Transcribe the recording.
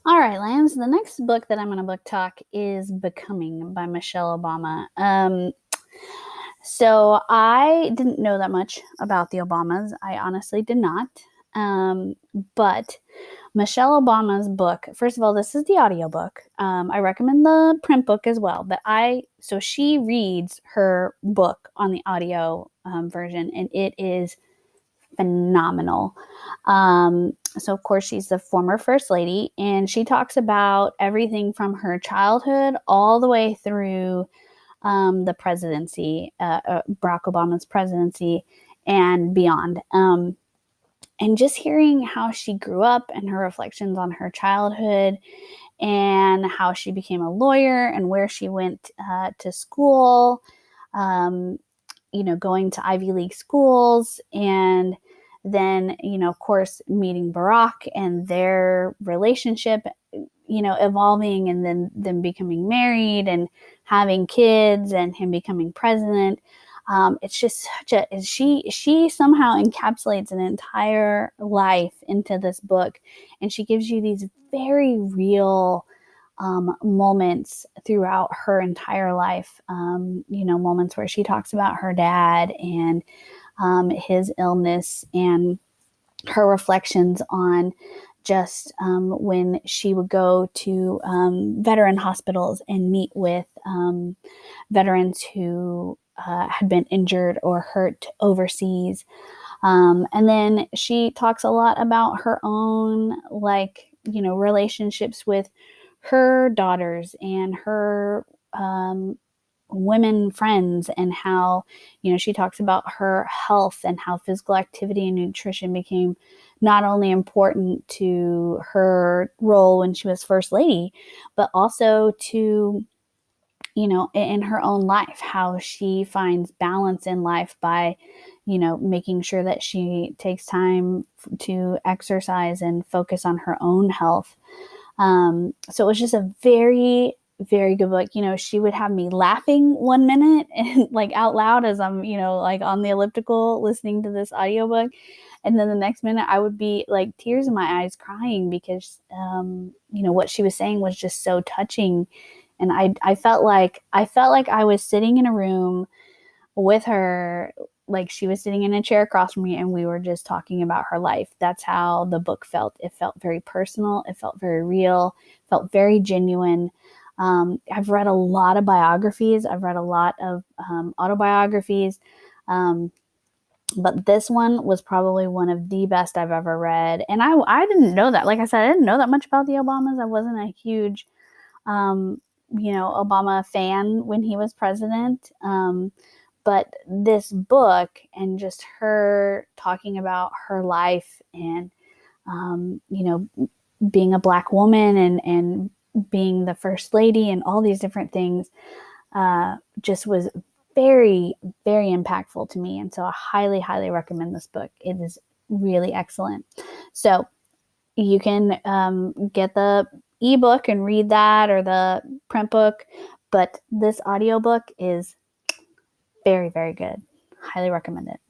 All right, Lance. The next book that I'm going to book talk is Becoming by Michelle Obama. So I didn't know that much about the Obamas. I honestly did not. Um, but Michelle Obama's book, first of all, this is the audiobook. I recommend the print book as well, so she reads her book on the audio version, and it is phenomenal. So, of course, she's the former First Lady, and she talks about everything from her childhood all the way through the presidency, Barack Obama's presidency, and beyond. And just hearing how she grew up and her reflections on her childhood and how she became a lawyer and where she went to school, um, going to Ivy League schools, and then, of course, meeting Barack and their relationship, evolving, and then them becoming married and having kids and him becoming president. It's just she somehow encapsulates an entire life into this book, and she gives you these very real moments throughout her entire life. Moments where she talks about her dad and his illness, and her reflections on just when she would go to veteran hospitals and meet with veterans who had been injured or hurt overseas. And then she talks a lot about her own, relationships with her daughters and her women friends, and how, she talks about her health and how physical activity and nutrition became not only important to her role when she was First Lady, but also to, in her own life, how she finds balance in life by, making sure that she takes time to exercise and focus on her own health. So it was just a very, very good book. She would have me laughing 1 minute and like out loud as I'm, like on the elliptical listening to this audiobook. And then the next minute I would be like tears in my eyes crying because, what she was saying was just so touching. And I felt like I was sitting in a room with her, like she was sitting in a chair across from me, and we were just talking about her life. That's how the book felt. It felt very personal. It felt very real. Felt very genuine. I've read a lot of biographies. I've read a lot of autobiographies. But this one was probably one of the best I've ever read. And I didn't know that. Like I said, I didn't know that much about the Obamas. I wasn't a huge, um, Obama fan when he was president. But this book and just her talking about her life and, being a Black woman and being the First Lady and all these different things just was very, very impactful to me. And so I highly, highly recommend this book. It is really excellent. So you can get the ebook and read that, or the print book, but this audiobook is very, very good. Highly recommend it.